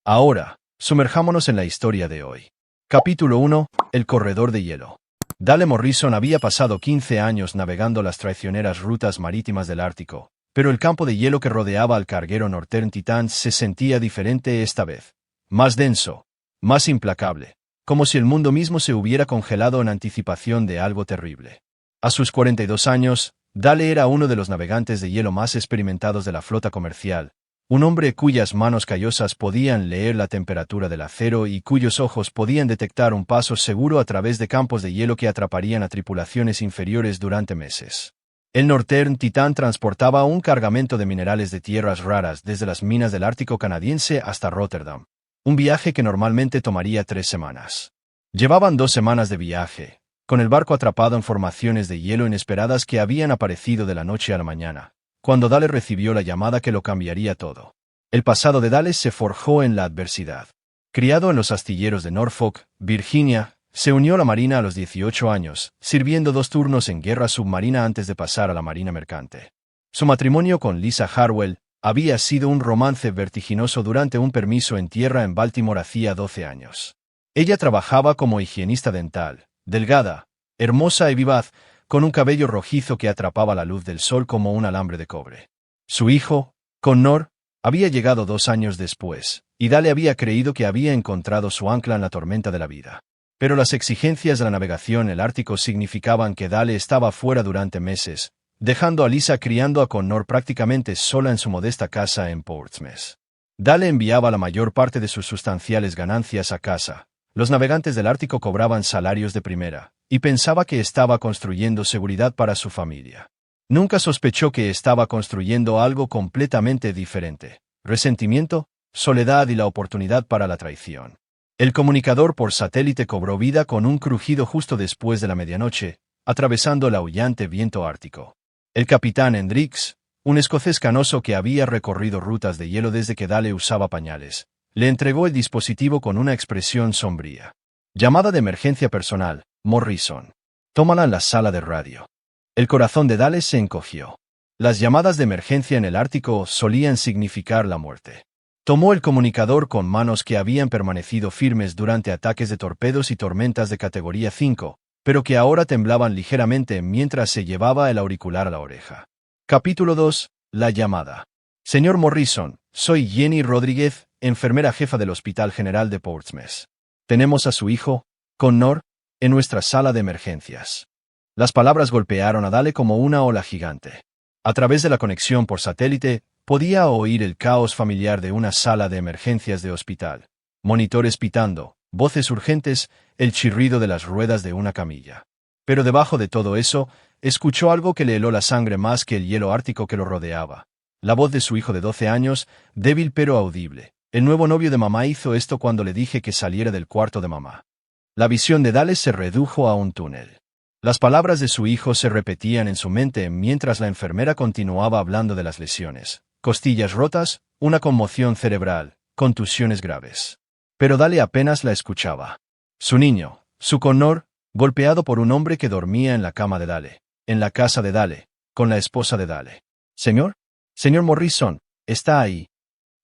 Ahora, sumerjámonos en la historia de hoy. Capítulo 1. El corredor de hielo. Dale Morrison había pasado 15 años navegando las traicioneras rutas marítimas del Ártico, pero el campo de hielo que rodeaba al carguero Northern Titan se sentía diferente esta vez. Más denso, más implacable, como si el mundo mismo se hubiera congelado en anticipación de algo terrible. A sus 42 años, Dale era uno de los navegantes de hielo más experimentados de la flota comercial, un hombre cuyas manos callosas podían leer la temperatura del acero y cuyos ojos podían detectar un paso seguro a través de campos de hielo que atraparían a tripulaciones inferiores durante meses. El Northern Titan transportaba un cargamento de minerales de tierras raras desde las minas del Ártico canadiense hasta Rotterdam, un viaje que normalmente tomaría 3 semanas. Llevaban 2 semanas de viaje, con el barco atrapado en formaciones de hielo inesperadas que habían aparecido de la noche a la mañana, cuando Dale recibió la llamada que lo cambiaría todo. El pasado de Dale se forjó en la adversidad. Criado en los astilleros de Norfolk, Virginia, se unió a la Marina a los 18 años, sirviendo 2 turnos en guerra submarina antes de pasar a la Marina mercante. Su matrimonio con Lisa Harwell había sido un romance vertiginoso durante un permiso en tierra en Baltimore hacía 12 años. Ella trabajaba como higienista dental, delgada, hermosa y vivaz, con un cabello rojizo que atrapaba la luz del sol como un alambre de cobre. Su hijo, Connor, había llegado 2 años después, y Dale había creído que había encontrado su ancla en la tormenta de la vida. Pero las exigencias de la navegación en el Ártico significaban que Dale estaba fuera durante meses, dejando a Lisa criando a Connor prácticamente sola en su modesta casa en Portsmouth. Dale enviaba la mayor parte de sus sustanciales ganancias a casa. Los navegantes del Ártico cobraban salarios de primera, y pensaba que estaba construyendo seguridad para su familia. Nunca sospechó que estaba construyendo algo completamente diferente: resentimiento, soledad y la oportunidad para la traición. El comunicador por satélite cobró vida con un crujido justo después de la medianoche, atravesando el aullante viento ártico. El capitán Hendricks, un escocés canoso que había recorrido rutas de hielo desde que Dale usaba pañales, le entregó el dispositivo con una expresión sombría. Llamada de emergencia personal, Morrison. Tómala en la sala de radio. El corazón de Dale se encogió. Las llamadas de emergencia en el Ártico solían significar la muerte. Tomó el comunicador con manos que habían permanecido firmes durante ataques de torpedos y tormentas de categoría 5, pero que ahora temblaban ligeramente mientras se llevaba el auricular a la oreja. Capítulo 2. La llamada. Señor Morrison, soy Jenny Rodríguez, enfermera jefa del Hospital General de Portsmouth. Tenemos a su hijo, Connor, en nuestra sala de emergencias. Las palabras golpearon a Dale como una ola gigante. A través de la conexión por satélite, podía oír el caos familiar de una sala de emergencias de hospital. Monitores pitando, voces urgentes, el chirrido de las ruedas de una camilla. Pero debajo de todo eso, escuchó algo que le heló la sangre más que el hielo ártico que lo rodeaba. La voz de su hijo de 12 años, débil pero audible. El nuevo novio de mamá hizo esto cuando le dije que saliera del cuarto de mamá. La visión de Dale se redujo a un túnel. Las palabras de su hijo se repetían en su mente mientras la enfermera continuaba hablando de las lesiones. Costillas rotas, una conmoción cerebral, contusiones graves. Pero Dale apenas la escuchaba. Su niño, su Connor, golpeado por un hombre que dormía en la cama de Dale, en la casa de Dale, con la esposa de Dale. «Señor Morrison, está ahí».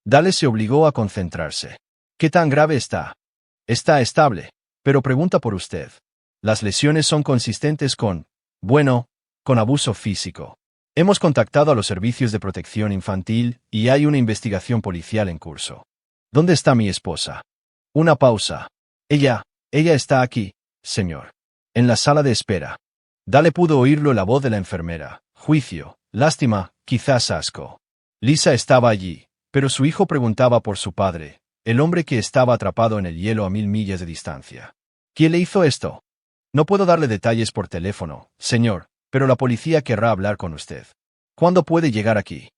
Dale se obligó a concentrarse. «¿Qué tan grave está?» «Está estable, pero pregunta por usted. Las lesiones son consistentes con abuso físico. Hemos contactado a los servicios de protección infantil y hay una investigación policial en curso». «¿Dónde está mi esposa?» Una pausa. Ella está aquí, señor. En la sala de espera». Dale pudo oírlo la voz de la enfermera. Juicio, lástima, quizás asco. Lisa estaba allí, pero su hijo preguntaba por su padre, el hombre que estaba atrapado en el hielo a 1000 millas de distancia. «¿Quién le hizo esto?» «No puedo darle detalles por teléfono, señor, pero la policía querrá hablar con usted». «¿Cuándo puede llegar aquí?»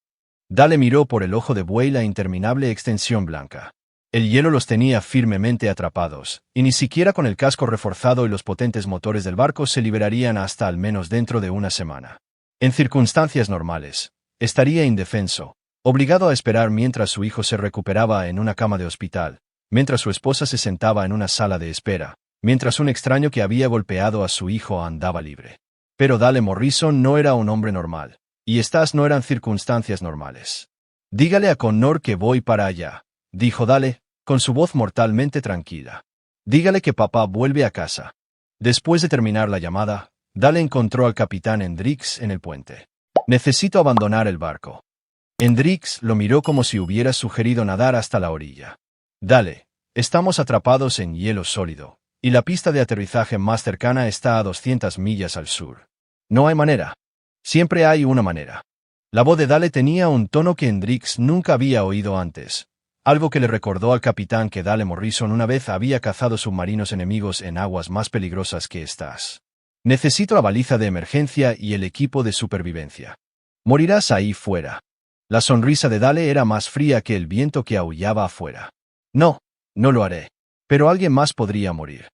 Dale miró por el ojo de buey la interminable extensión blanca. El hielo los tenía firmemente atrapados, y ni siquiera con el casco reforzado y los potentes motores del barco se liberarían hasta al menos dentro de una semana. En circunstancias normales, estaría indefenso, obligado a esperar mientras su hijo se recuperaba en una cama de hospital, mientras su esposa se sentaba en una sala de espera, mientras un extraño que había golpeado a su hijo andaba libre. Pero Dale Morrison no era un hombre normal, y estas no eran circunstancias normales. «Dígale a Connor que voy para allá», dijo Dale, con su voz mortalmente tranquila. Dígale que papá vuelve a casa. Después de terminar la llamada, Dale encontró al capitán Hendricks en el puente. Necesito abandonar el barco. Hendricks lo miró como si hubiera sugerido nadar hasta la orilla. Dale, estamos atrapados en hielo sólido, y la pista de aterrizaje más cercana está a 200 millas al sur. No hay manera. Siempre hay una manera. La voz de Dale tenía un tono que Hendricks nunca había oído antes, algo que le recordó al capitán que Dale Morrison una vez había cazado submarinos enemigos en aguas más peligrosas que estas. Necesito la baliza de emergencia y el equipo de supervivencia. Morirás ahí fuera. La sonrisa de Dale era más fría que el viento que aullaba afuera. No, no lo haré. Pero alguien más podría morir.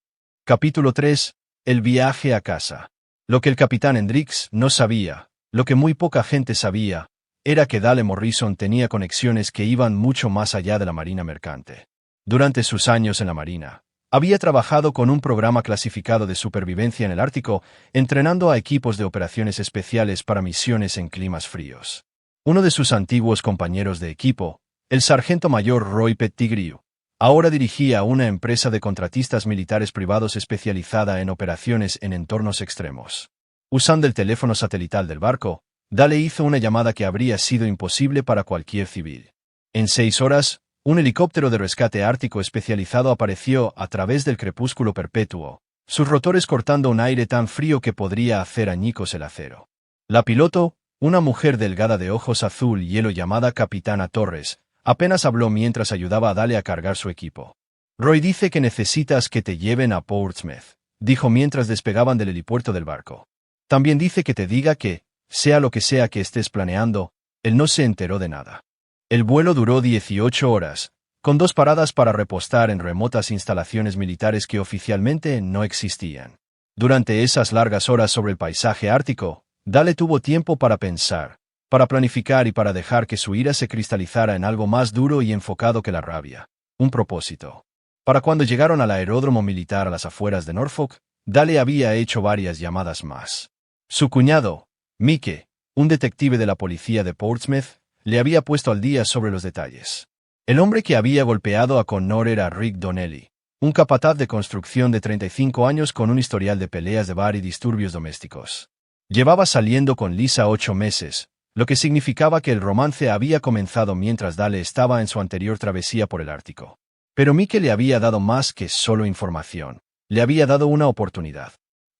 Capítulo 3. El viaje a casa. Lo que el capitán Hendricks no sabía, lo que muy poca gente sabía, era que Dale Morrison tenía conexiones que iban mucho más allá de la marina mercante. Durante sus años en la marina, había trabajado con un programa clasificado de supervivencia en el Ártico, entrenando a equipos de operaciones especiales para misiones en climas fríos. Uno de sus antiguos compañeros de equipo, el sargento mayor Roy Pettigrew, ahora dirigía una empresa de contratistas militares privados especializada en operaciones en entornos extremos. Usando el teléfono satelital del barco, Dale hizo una llamada que habría sido imposible para cualquier civil. En 6 horas, un helicóptero de rescate ártico especializado apareció a través del crepúsculo perpetuo, sus rotores cortando un aire tan frío que podría hacer añicos el acero. La piloto, una mujer delgada de ojos azul hielo llamada Capitana Torres, apenas habló mientras ayudaba a Dale a cargar su equipo. Roy dice que necesitas que te lleven a Portsmouth, dijo mientras despegaban del helipuerto del barco. También dice que te diga que, sea lo que sea que estés planeando, él no se enteró de nada. El vuelo duró 18 horas, con 2 paradas para repostar en remotas instalaciones militares que oficialmente no existían. Durante esas largas horas sobre el paisaje ártico, Dale tuvo tiempo para pensar, para planificar y para dejar que su ira se cristalizara en algo más duro y enfocado que la rabia, un propósito. Para cuando llegaron al aeródromo militar a las afueras de Norfolk, Dale había hecho varias llamadas más. Su cuñado, Mike, un detective de la policía de Portsmouth, le había puesto al día sobre los detalles. El hombre que había golpeado a Connor era Rick Donnelly, un capataz de construcción de 35 años con un historial de peleas de bar y disturbios domésticos. Llevaba saliendo con Lisa 8 meses, lo que significaba que el romance había comenzado mientras Dale estaba en su anterior travesía por el Ártico. Pero Mike le había dado más que solo información. Le había dado una oportunidad.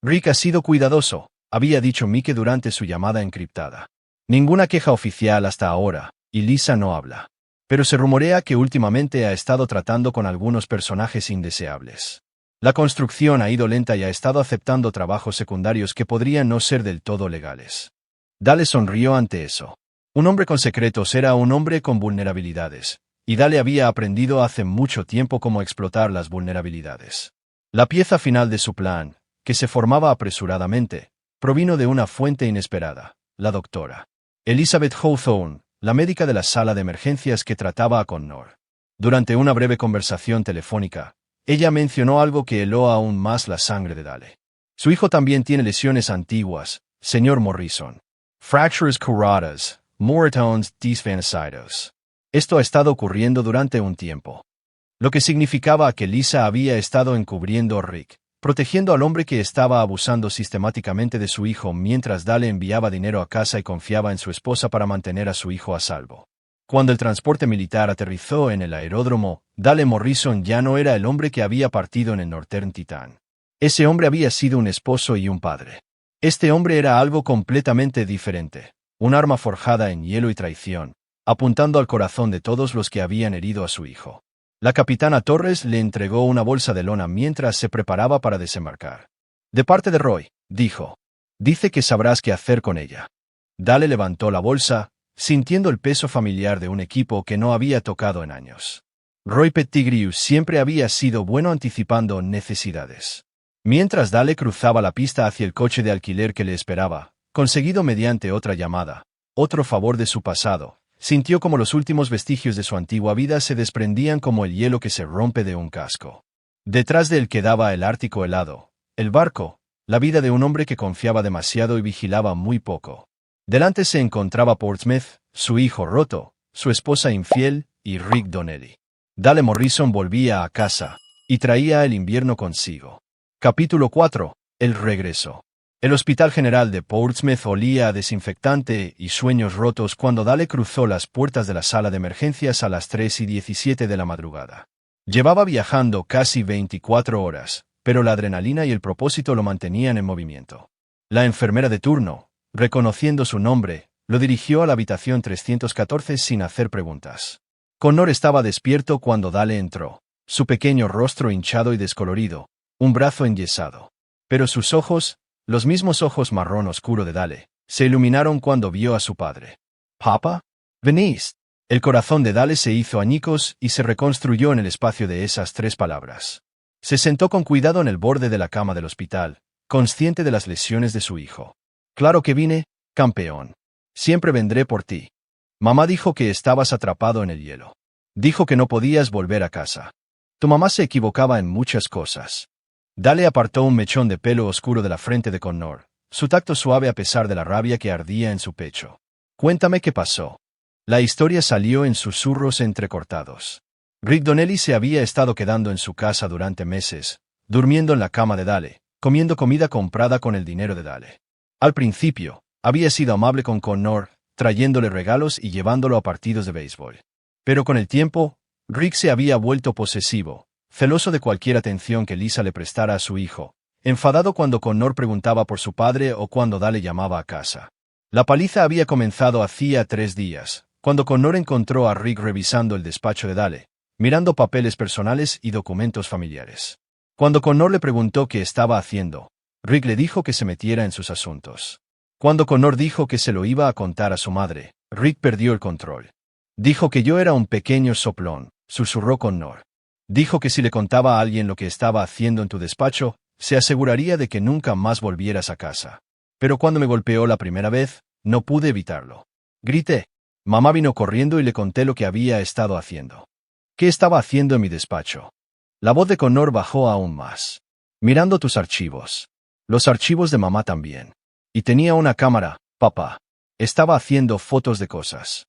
Rick ha sido cuidadoso, había dicho Mike durante su llamada encriptada. Ninguna queja oficial hasta ahora, y Lisa no habla. Pero se rumorea que últimamente ha estado tratando con algunos personajes indeseables. La construcción ha ido lenta y ha estado aceptando trabajos secundarios que podrían no ser del todo legales. Dale sonrió ante eso. Un hombre con secretos era un hombre con vulnerabilidades, y Dale había aprendido hace mucho tiempo cómo explotar las vulnerabilidades. La pieza final de su plan, que se formaba apresuradamente, provino de una fuente inesperada, la doctora Elizabeth Hawthorne, la médica de la sala de emergencias que trataba a Connor. Durante una breve conversación telefónica, ella mencionó algo que heló aún más la sangre de Dale. Su hijo también tiene lesiones antiguas, señor Morrison. Fractures curadas, moretones desvanecidos. Esto ha estado ocurriendo durante un tiempo. Lo que significaba que Lisa había estado encubriendo a Rick, protegiendo al hombre que estaba abusando sistemáticamente de su hijo mientras Dale enviaba dinero a casa y confiaba en su esposa para mantener a su hijo a salvo. Cuando el transporte militar aterrizó en el aeródromo, Dale Morrison ya no era el hombre que había partido en el Northern Titan. Ese hombre había sido un esposo y un padre. Este hombre era algo completamente diferente, un arma forjada en hielo y traición, apuntando al corazón de todos los que habían herido a su hijo. La capitana Torres le entregó una bolsa de lona mientras se preparaba para desembarcar. De parte de Roy, dijo. Dice que sabrás qué hacer con ella. Dale levantó la bolsa, sintiendo el peso familiar de un equipo que no había tocado en años. Roy Pettigrew siempre había sido bueno anticipando necesidades. Mientras Dale cruzaba la pista hacia el coche de alquiler que le esperaba, conseguido mediante otra llamada, otro favor de su pasado, sintió como los últimos vestigios de su antigua vida se desprendían como el hielo que se rompe de un casco. Detrás de él quedaba el Ártico helado, el barco, la vida de un hombre que confiaba demasiado y vigilaba muy poco. Delante se encontraba Portsmouth, su hijo roto, su esposa infiel y Rick Donnelly. Dale Morrison volvía a casa, y traía el invierno consigo. Capítulo 4. El regreso. El Hospital General de Portsmouth olía a desinfectante y sueños rotos cuando Dale cruzó las puertas de la sala de emergencias a las 3:17 de la madrugada. Llevaba viajando casi 24 horas, pero la adrenalina y el propósito lo mantenían en movimiento. La enfermera de turno, reconociendo su nombre, lo dirigió a la habitación 314 sin hacer preguntas. Connor estaba despierto cuando Dale entró, su pequeño rostro hinchado y descolorido, un brazo enyesado. Pero sus ojos, los mismos ojos marrón oscuro de Dale, se iluminaron cuando vio a su padre. «¿Papá? ¿Venís?» El corazón de Dale se hizo añicos y se reconstruyó en el espacio de esas 3 palabras. Se sentó con cuidado en el borde de la cama del hospital, consciente de las lesiones de su hijo. «Claro que vine, campeón. Siempre vendré por ti. Mamá dijo que estabas atrapado en el hielo. Dijo que no podías volver a casa. Tu mamá se equivocaba en muchas cosas». Dale apartó un mechón de pelo oscuro de la frente de Connor, su tacto suave a pesar de la rabia que ardía en su pecho. «Cuéntame qué pasó». La historia salió en susurros entrecortados. Rick Donnelly se había estado quedando en su casa durante meses, durmiendo en la cama de Dale, comiendo comida comprada con el dinero de Dale. Al principio, había sido amable con Connor, trayéndole regalos y llevándolo a partidos de béisbol. Pero con el tiempo, Rick se había vuelto posesivo, celoso de cualquier atención que Lisa le prestara a su hijo, enfadado cuando Connor preguntaba por su padre o cuando Dale llamaba a casa. La paliza había comenzado hacía 3 días, cuando Connor encontró a Rick revisando el despacho de Dale, mirando papeles personales y documentos familiares. Cuando Connor le preguntó qué estaba haciendo, Rick le dijo que se metiera en sus asuntos. Cuando Connor dijo que se lo iba a contar a su madre, Rick perdió el control. «Dijo que yo era un pequeño soplón», susurró Connor. «Dijo que si le contaba a alguien lo que estaba haciendo en tu despacho, se aseguraría de que nunca más volvieras a casa. Pero cuando me golpeó la primera vez, no pude evitarlo. Grité. Mamá vino corriendo y le conté lo que había estado haciendo. ¿Qué estaba haciendo en mi despacho?» La voz de Connor bajó aún más. «Mirando tus archivos. Los archivos de mamá también. Y tenía una cámara, papá. Estaba haciendo fotos de cosas».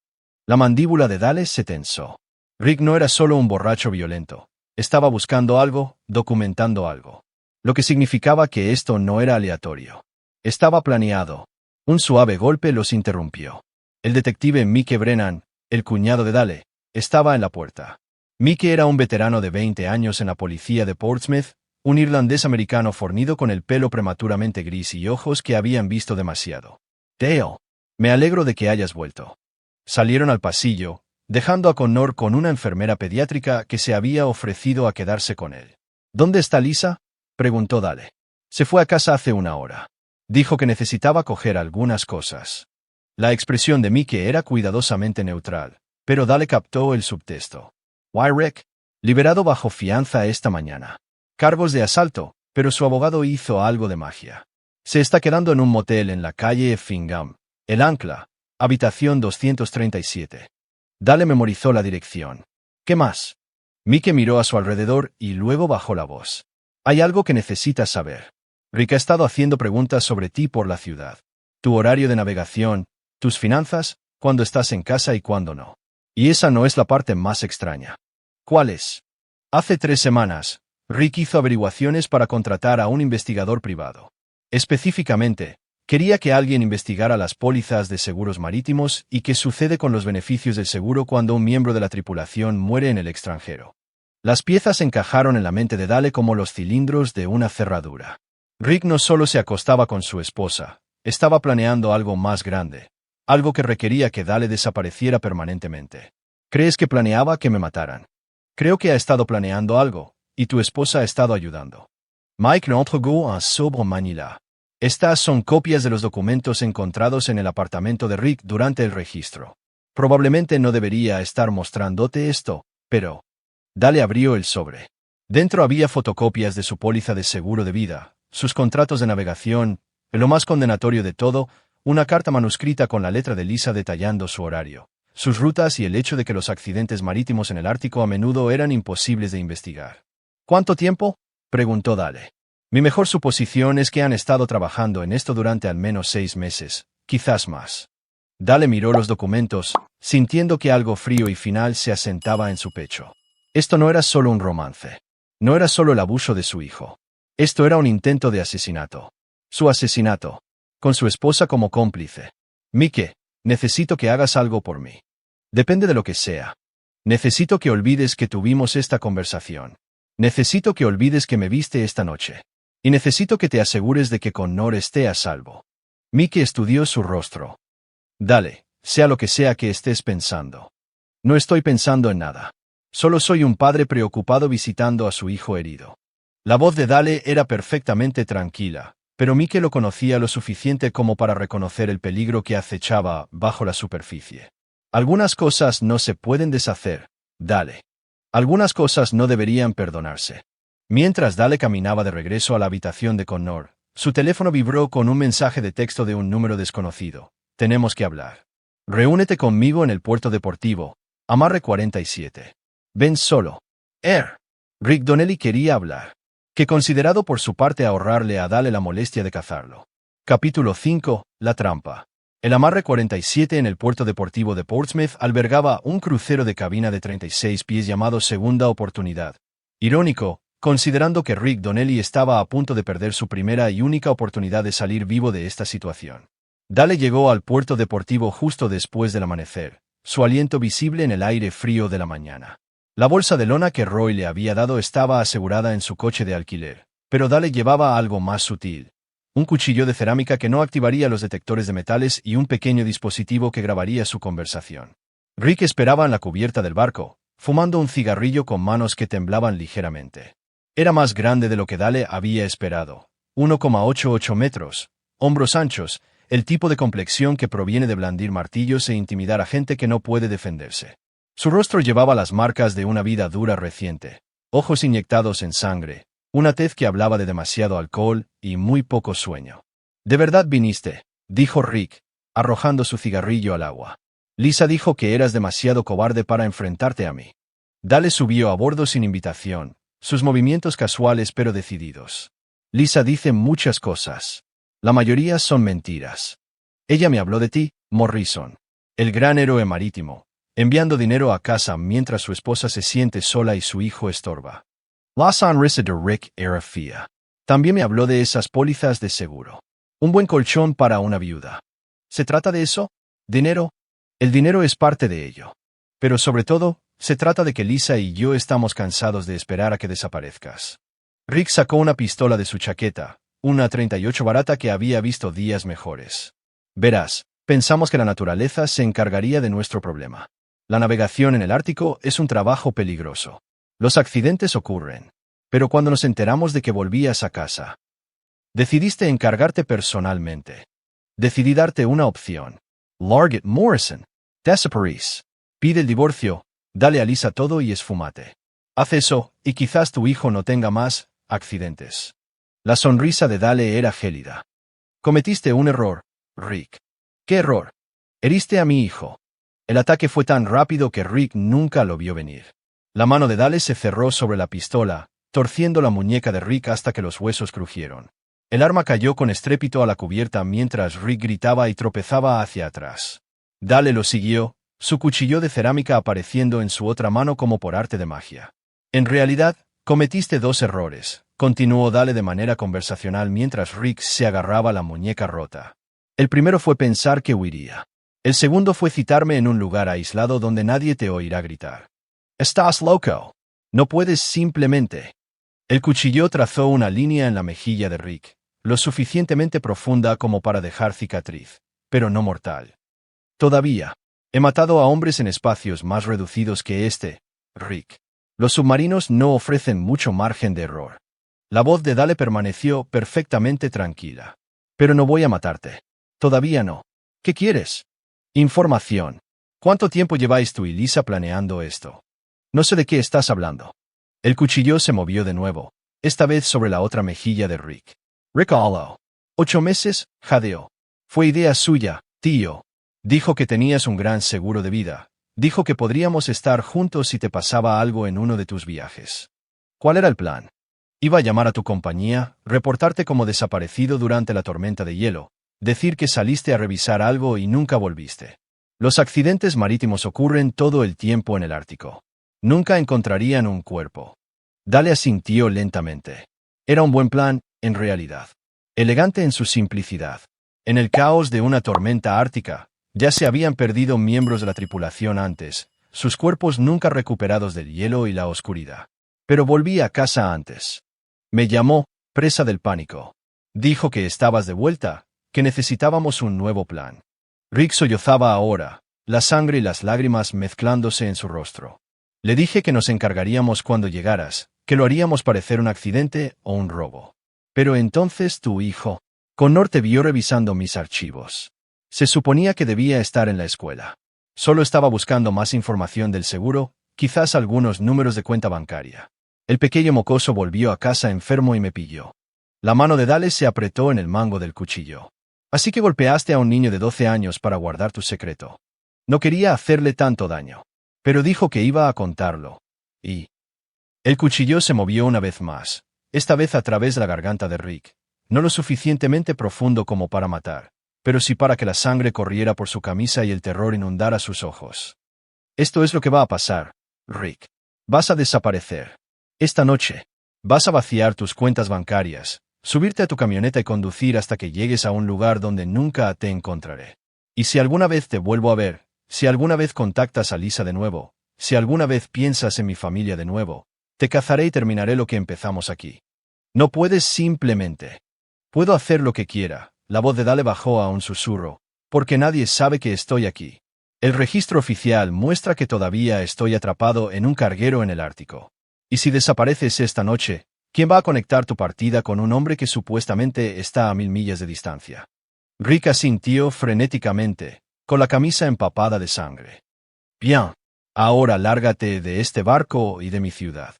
La mandíbula de Dale se tensó. Rick no era solo un borracho violento. Estaba buscando algo, documentando algo. Lo que significaba que esto no era aleatorio. Estaba planeado. Un suave golpe los interrumpió. El detective Mike Brennan, el cuñado de Dale, estaba en la puerta. Mike era un veterano de 20 años en la policía de Portsmouth, un irlandés americano fornido con el pelo prematuramente gris y ojos que habían visto demasiado. «Dale, me alegro de que hayas vuelto». Salieron al pasillo, dejando a Connor con una enfermera pediátrica que se había ofrecido a quedarse con él. «¿Dónde está Lisa?», preguntó Dale. «Se fue a casa hace 1 hora. Dijo que necesitaba coger algunas cosas». La expresión de Mike era cuidadosamente neutral, pero Dale captó el subtexto. «Why, Rick? Liberado bajo fianza esta mañana. Cargos de asalto, pero su abogado hizo algo de magia. Se está quedando en un motel en la calle Effingham, El Ancla, habitación 237. Dale memorizó la dirección. «¿Qué más?». Mike miró a su alrededor y luego bajó la voz. «Hay algo que necesitas saber. Rick ha estado haciendo preguntas sobre ti por la ciudad. Tu horario de navegación, tus finanzas, cuándo estás en casa y cuándo no. Y esa no es la parte más extraña». «¿Cuál es?». «Hace 3 semanas, Rick hizo averiguaciones para contratar a un investigador privado. Específicamente, quería que alguien investigara las pólizas de seguros marítimos y qué sucede con los beneficios del seguro cuando un miembro de la tripulación muere en el extranjero». Las piezas encajaron en la mente de Dale como los cilindros de una cerradura. Rick no solo se acostaba con su esposa, estaba planeando algo más grande, algo que requería que Dale desapareciera permanentemente. «¿Crees que planeaba que me mataran?». «Creo que ha estado planeando algo, y tu esposa ha estado ayudando». Mike le entregó un sobre manila. Estas son copias de los documentos encontrados en el apartamento de Rick durante el registro. Probablemente no debería estar mostrándote esto, pero... Dale abrió el sobre. Dentro había fotocopias de su póliza de seguro de vida, sus contratos de navegación, y lo más condenatorio de todo, una carta manuscrita con la letra de Lisa detallando su horario, sus rutas y el hecho de que los accidentes marítimos en el Ártico a menudo eran imposibles de investigar. «¿Cuánto tiempo?», preguntó Dale. «Mi mejor suposición es que han estado trabajando en esto durante al menos 6 meses, quizás más». Dale miró los documentos, sintiendo que algo frío y final se asentaba en su pecho. Esto no era solo un romance. No era solo el abuso de su hijo. Esto era un intento de asesinato. Su asesinato. Con su esposa como cómplice. Mike, necesito que hagas algo por mí. Depende de lo que sea. Necesito que olvides que tuvimos esta conversación. Necesito que olvides que me viste esta noche. Y necesito que te asegures de que Connor esté a salvo. Mike estudió su rostro. Dale, sea lo que sea que estés pensando. No estoy pensando en nada. Solo soy un padre preocupado visitando a su hijo herido. La voz de Dale era perfectamente tranquila, pero Mike lo conocía lo suficiente como para reconocer el peligro que acechaba bajo la superficie. Algunas cosas no se pueden deshacer, Dale. Algunas cosas no deberían perdonarse. Mientras Dale caminaba de regreso a la habitación de Connor, su teléfono vibró con un mensaje de texto de un número desconocido. Tenemos que hablar. Reúnete conmigo en el puerto deportivo. Amarre 47. Ven solo. Rick Donnelly quería hablar. Que considerado por su parte ahorrarle a Dale la molestia de cazarlo. Capítulo 5. La trampa. El amarre 47 en el puerto deportivo de Portsmouth albergaba un crucero de cabina de 36 pies llamado Segunda Oportunidad. Irónico, considerando que Rick Donnelly estaba a punto de perder su primera y única oportunidad de salir vivo de esta situación. Dale llegó al puerto deportivo justo después del amanecer, su aliento visible en el aire frío de la mañana. La bolsa de lona que Roy le había dado estaba asegurada en su coche de alquiler, pero Dale llevaba algo más sutil. Un cuchillo de cerámica que no activaría los detectores de metales y un pequeño dispositivo que grabaría su conversación. Rick esperaba en la cubierta del barco, fumando un cigarrillo con manos que temblaban ligeramente. Era más grande de lo que Dale había esperado. 1,88 metros, hombros anchos, el tipo de complexión que proviene de blandir martillos e intimidar a gente que no puede defenderse. Su rostro llevaba las marcas de una vida dura reciente, ojos inyectados en sangre, una tez que hablaba de demasiado alcohol y muy poco sueño. «¿De verdad viniste?», dijo Rick, arrojando su cigarrillo al agua. «Lisa dijo que eras demasiado cobarde para enfrentarte a mí». Dale subió a bordo sin invitación, sus movimientos casuales pero decididos. «Lisa dice muchas cosas. La mayoría son mentiras. Ella me habló de ti, Morrison, el gran héroe marítimo, enviando dinero a casa mientras su esposa se siente sola y su hijo estorba. La sonrisa de Rick era fría. También me habló de esas pólizas de seguro. Un buen colchón para una viuda. ¿Se trata de eso? ¿Dinero? El dinero es parte de ello. Pero sobre todo, se trata de que Lisa y yo estamos cansados de esperar a que desaparezcas. Rick sacó una pistola de su chaqueta, una 38 barata que había visto días mejores. Verás, pensamos que la naturaleza se encargaría de nuestro problema. La navegación en el Ártico es un trabajo peligroso. Los accidentes ocurren. Pero cuando nos enteramos de que volvías a casa, decidiste encargarte personalmente. Decidí darte una opción. Larget Morrison. Desaparece. Pide el divorcio, dale a Lisa todo y esfúmate. Haz eso, y quizás tu hijo no tenga más accidentes. La sonrisa de Dale era gélida. Cometiste un error, Rick. ¿Qué error? Heriste a mi hijo. El ataque fue tan rápido que Rick nunca lo vio venir. La mano de Dale se cerró sobre la pistola, torciendo la muñeca de Rick hasta que los huesos crujieron. El arma cayó con estrépito a la cubierta mientras Rick gritaba y tropezaba hacia atrás. Dale lo siguió, su cuchillo de cerámica apareciendo en su otra mano como por arte de magia. En realidad, cometiste dos errores, continuó Dale de manera conversacional mientras Rick se agarraba la muñeca rota. El primero fue pensar que huiría. El segundo fue citarme en un lugar aislado donde nadie te oirá gritar. «Estás loco. No puedes simplemente». El cuchillo trazó una línea en la mejilla de Rick, lo suficientemente profunda como para dejar cicatriz, pero no mortal. «Todavía. He matado a hombres en espacios más reducidos que este, Rick. Los submarinos no ofrecen mucho margen de error». La voz de Dale permaneció perfectamente tranquila. «Pero no voy a matarte. Todavía no. ¿Qué quieres?» «Información. ¿Cuánto tiempo lleváis tú y Lisa planeando esto?» «No sé de qué estás hablando». El cuchillo se movió de nuevo, esta vez sobre la otra mejilla de Rick. «Rick Hollow. 8 meses», jadeó. «Fue idea suya, tío. Dijo que tenías un gran seguro de vida. Dijo que podríamos estar juntos si te pasaba algo en uno de tus viajes». «¿Cuál era el plan?» «Iba a llamar a tu compañía, reportarte como desaparecido durante la tormenta de hielo, decir que saliste a revisar algo y nunca volviste. Los accidentes marítimos ocurren todo el tiempo en el Ártico. Nunca encontrarían un cuerpo. Dale asintió lentamente. Era un buen plan, en realidad. Elegante en su simplicidad. En el caos de una tormenta ártica, ya se habían perdido miembros de la tripulación antes, sus cuerpos nunca recuperados del hielo y la oscuridad. Pero volví a casa antes. Me llamó, presa del pánico. Dijo que estabas de vuelta, que necesitábamos un nuevo plan. Rick sollozaba ahora, la sangre y las lágrimas mezclándose en su rostro. Le dije que nos encargaríamos cuando llegaras, que lo haríamos parecer un accidente o un robo. Pero entonces tu hijo, Connor te vio revisando mis archivos. Se suponía que debía estar en la escuela. Solo estaba buscando más información del seguro, quizás algunos números de cuenta bancaria. El pequeño mocoso volvió a casa enfermo y me pilló. La mano de Dale se apretó en el mango del cuchillo. Así que golpeaste a un niño de 12 años para guardar tu secreto. No quería hacerle tanto daño. Pero dijo que iba a contarlo. Y... El cuchillo se movió una vez más, esta vez a través de la garganta de Rick. No lo suficientemente profundo como para matar, pero sí para que la sangre corriera por su camisa y el terror inundara sus ojos. Esto es lo que va a pasar, Rick. Vas a desaparecer. Esta noche. Vas a vaciar tus cuentas bancarias, subirte a tu camioneta y conducir hasta que llegues a un lugar donde nunca te encontraré. Y si alguna vez te vuelvo a ver, si alguna vez contactas a Lisa de nuevo, si alguna vez piensas en mi familia de nuevo, te cazaré y terminaré lo que empezamos aquí. No puedes simplemente. Puedo hacer lo que quiera. La voz de Dale bajó a un susurro, porque nadie sabe que estoy aquí. El registro oficial muestra que todavía estoy atrapado en un carguero en el Ártico. Y si desapareces esta noche, ¿quién va a conectar tu partida con un hombre que supuestamente está a 1000 millas de distancia? Rick asintió frenéticamente, con la camisa empapada de sangre. Bien. Ahora lárgate de este barco y de mi ciudad.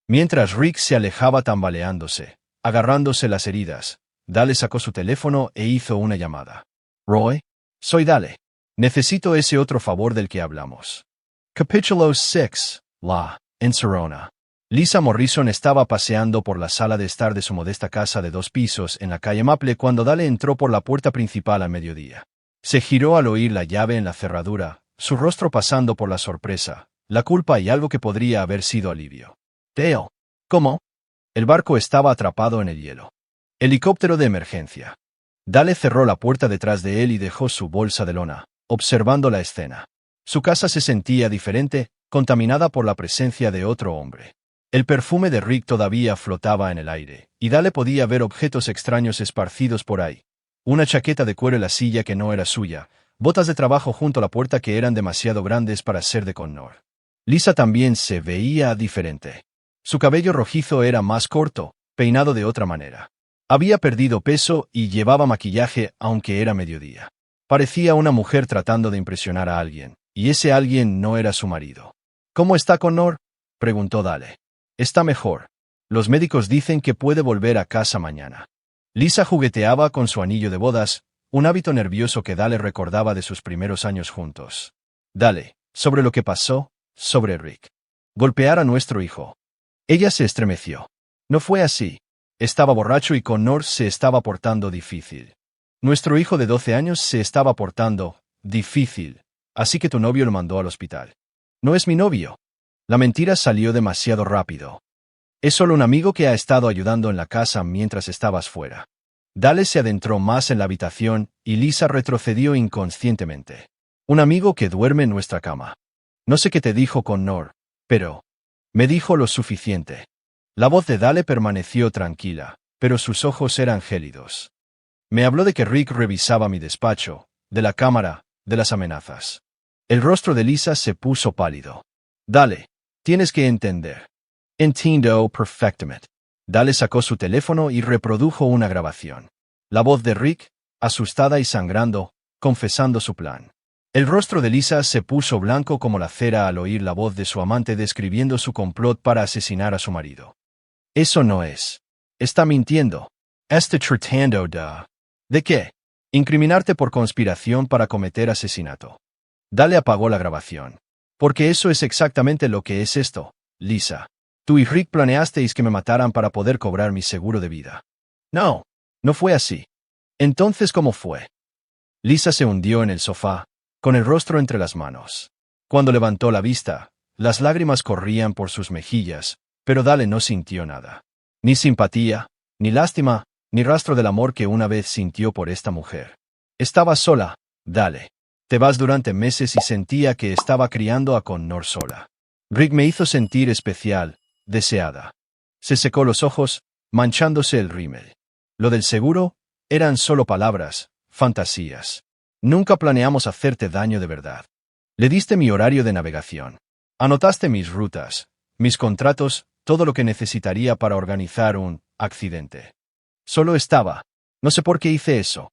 Mientras Rick se alejaba tambaleándose, agarrándose las heridas, Dale sacó su teléfono e hizo una llamada. Roy, soy Dale. Necesito ese otro favor del que hablamos. Capítulo 6. La encerrona. Lisa Morrison estaba paseando por la sala de estar de su modesta casa de 2 pisos en la calle Maple cuando Dale entró por la puerta principal al mediodía. Se giró al oír la llave en la cerradura, su rostro pasando por la sorpresa, la culpa y algo que podría haber sido alivio. Theo. ¿Cómo? El barco estaba atrapado en el hielo. Helicóptero de emergencia. Dale cerró la puerta detrás de él y dejó su bolsa de lona, observando la escena. Su casa se sentía diferente, contaminada por la presencia de otro hombre. El perfume de Rick todavía flotaba en el aire, y Dale podía ver objetos extraños esparcidos por ahí. Una chaqueta de cuero en la silla que no era suya, botas de trabajo junto a la puerta que eran demasiado grandes para ser de Connor. Lisa también se veía diferente. Su cabello rojizo era más corto, peinado de otra manera. Había perdido peso y llevaba maquillaje aunque era mediodía. Parecía una mujer tratando de impresionar a alguien, y ese alguien no era su marido. ¿Cómo está Connor?, preguntó Dale. Está mejor. Los médicos dicen que puede volver a casa mañana. Lisa jugueteaba con su anillo de bodas, un hábito nervioso que Dale recordaba de sus primeros años juntos. Dale, sobre lo que pasó, sobre Rick. Golpear a nuestro hijo. Ella se estremeció. No fue así. Estaba borracho y Connor se estaba portando difícil. Nuestro hijo de 12 años se estaba portando difícil, así que tu novio lo mandó al hospital. No es mi novio. La mentira salió demasiado rápido. Es solo un amigo que ha estado ayudando en la casa mientras estabas fuera. Dale se adentró más en la habitación y Lisa retrocedió inconscientemente. Un amigo que duerme en nuestra cama. No sé qué te dijo Connor, pero... me dijo lo suficiente. La voz de Dale permaneció tranquila, pero sus ojos eran gélidos. Me habló de que Rick revisaba mi despacho, de la cámara, de las amenazas. El rostro de Lisa se puso pálido. Dale, tienes que entender. Entiendo perfectamente. Dale sacó su teléfono y reprodujo una grabación. La voz de Rick, asustada y sangrando, confesando su plan. El rostro de Lisa se puso blanco como la cera al oír la voz de su amante describiendo su complot para asesinar a su marido. Eso no es. Está mintiendo. Está tratando de... ¿De qué? Incriminarte por conspiración para cometer asesinato. Dale apagó la grabación. Porque eso es exactamente lo que es esto, Lisa. Tú y Rick planeasteis que me mataran para poder cobrar mi seguro de vida. No, no fue así. Entonces, ¿cómo fue? Lisa se hundió en el sofá, con el rostro entre las manos. Cuando levantó la vista, Las lágrimas corrían por sus mejillas, pero Dale no sintió nada. Ni simpatía, ni lástima, ni rastro del amor que una vez sintió por esta mujer. Estaba sola, Dale. Te vas durante meses y sentía que estaba criando a Connor sola. Rick me hizo sentir especial, deseada. Se secó los ojos, manchándose el rímel. Lo del seguro eran solo palabras, fantasías. Nunca planeamos hacerte daño de verdad. Le diste mi horario de navegación. Anotaste mis rutas, mis contratos, todo lo que necesitaría para organizar un accidente. Solo estaba. No sé por qué hice eso.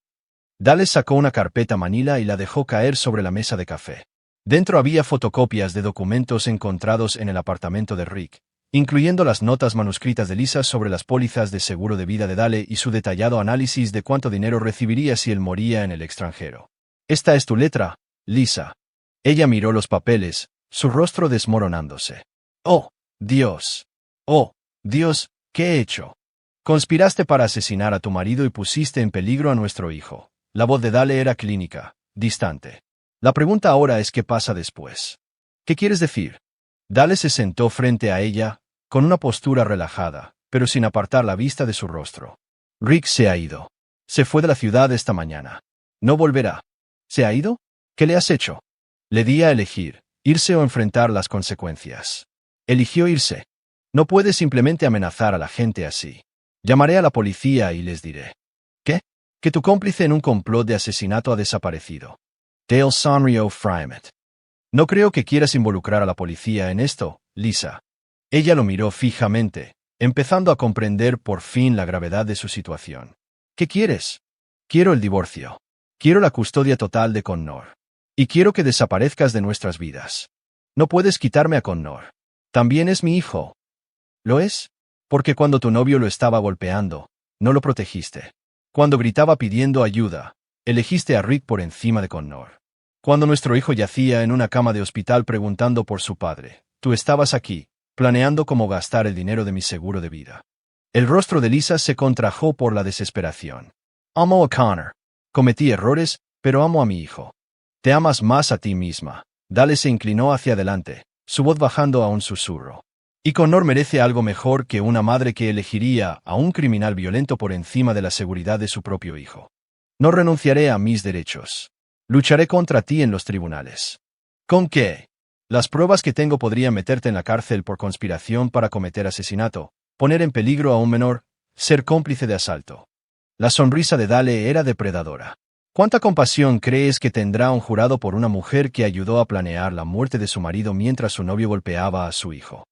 Dale sacó una carpeta manila y la dejó caer sobre la mesa de café. Dentro había fotocopias de documentos encontrados en el apartamento de Rick, incluyendo las notas manuscritas de Lisa sobre las pólizas de seguro de vida de Dale y su detallado análisis de cuánto dinero recibiría si él moría en el extranjero. «Esta es tu letra, Lisa». Ella miró los papeles, su rostro desmoronándose. «Oh, Dios. Oh, Dios, ¿qué he hecho? Conspiraste para asesinar a tu marido y pusiste en peligro a nuestro hijo». La voz de Dale era clínica, distante. La pregunta ahora es qué pasa después. ¿Qué quieres decir? Dale se sentó frente a ella, con una postura relajada, pero sin apartar la vista de su rostro. Rick se ha ido. Se fue de la ciudad esta mañana. No volverá. ¿Se ha ido? ¿Qué le has hecho? Le di a elegir, irse o enfrentar las consecuencias. Eligió irse. No puedes simplemente amenazar a la gente así. Llamaré a la policía y les diré. ¿Qué? Que tu cómplice en un complot de asesinato ha desaparecido. Dale sonrió fríamente. No creo que quieras involucrar a la policía en esto, Lisa. Ella lo miró fijamente, empezando a comprender por fin la gravedad de su situación. ¿Qué quieres? Quiero el divorcio. Quiero la custodia total de Connor. Y quiero que desaparezcas de nuestras vidas. No puedes quitarme a Connor. También es mi hijo. ¿Lo es? Porque cuando tu novio lo estaba golpeando, no lo protegiste. Cuando gritaba pidiendo ayuda, elegiste a Rick por encima de Connor. Cuando nuestro hijo yacía en una cama de hospital preguntando por su padre, tú estabas aquí, planeando cómo gastar el dinero de mi seguro de vida. El rostro de Lisa se contrajo por la desesperación. Amo a Connor. Cometí errores, pero amo a mi hijo. Te amas más a ti misma. Dale se inclinó hacia adelante, su voz bajando a un susurro. Y Connor merece algo mejor que una madre que elegiría a un criminal violento por encima de la seguridad de su propio hijo. No renunciaré a mis derechos. Lucharé contra ti en los tribunales. ¿Con qué? Las pruebas que tengo podrían meterte en la cárcel por conspiración para cometer asesinato, poner en peligro a un menor, ser cómplice de asalto. La sonrisa de Dale era depredadora. ¿Cuánta compasión crees que tendrá un jurado por una mujer que ayudó a planear la muerte de su marido mientras su novio golpeaba a su hijo?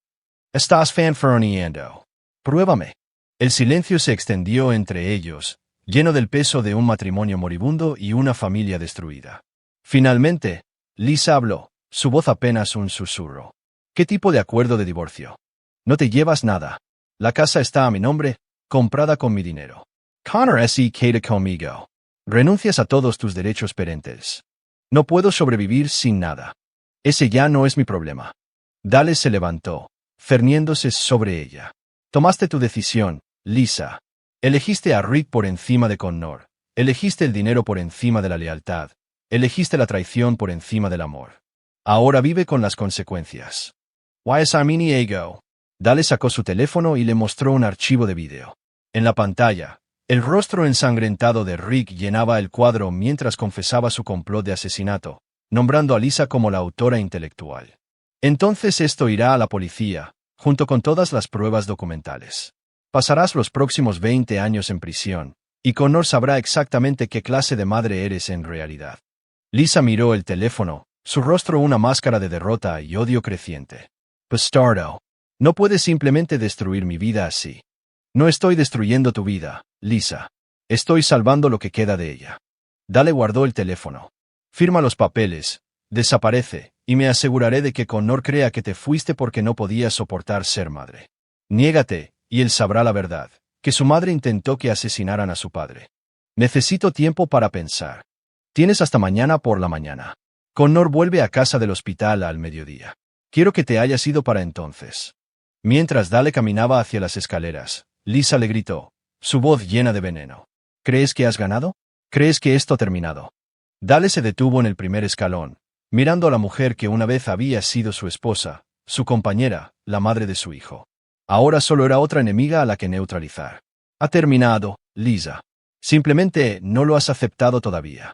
Estás fanfarroneando. Pruébame. El silencio se extendió entre ellos, lleno del peso de un matrimonio moribundo y una familia destruida. Finalmente, Lisa habló, su voz apenas un susurro. ¿Qué tipo de acuerdo de divorcio? No te llevas nada. La casa está a mi nombre, comprada con mi dinero. Connor se queda conmigo. Renuncias a todos tus derechos perentes. No puedo sobrevivir sin nada. Ese ya no es mi problema. Dale se levantó, cerniéndose sobre ella. Tomaste tu decisión, Lisa. Elegiste a Rick por encima de Connor. Elegiste el dinero por encima de la lealtad. Elegiste la traición por encima del amor. Ahora vive con las consecuencias. Why is Armini ego? Dale sacó su teléfono y le mostró un archivo de vídeo. En la pantalla, el rostro ensangrentado de Rick llenaba el cuadro mientras confesaba su complot de asesinato, nombrando a Lisa como la autora intelectual. Entonces esto irá a la policía, junto con todas las pruebas documentales. Pasarás los próximos 20 años en prisión, y Connor sabrá exactamente qué clase de madre eres en realidad. Lisa miró el teléfono, su rostro una máscara de derrota y odio creciente. Bastardo. No puedes simplemente destruir mi vida así. No estoy destruyendo tu vida, Lisa. Estoy salvando lo que queda de ella. Dale guardó el teléfono. Firma los papeles, desaparece, y me aseguraré de que Connor crea que te fuiste porque no podías soportar ser madre. Niégate, y él sabrá la verdad, que su madre intentó que asesinaran a su padre. Necesito tiempo para pensar. Tienes hasta mañana por la mañana. Connor vuelve a casa del hospital al mediodía. Quiero que te hayas ido para entonces. Mientras Dale caminaba hacia las escaleras, Lisa le gritó, su voz llena de veneno. ¿Crees que has ganado? ¿Crees que esto ha terminado? Dale se detuvo en el primer escalón, mirando a la mujer que una vez había sido su esposa, su compañera, la madre de su hijo. Ahora solo era otra enemiga a la que neutralizar. Ha terminado, Lisa. Simplemente no lo has aceptado todavía.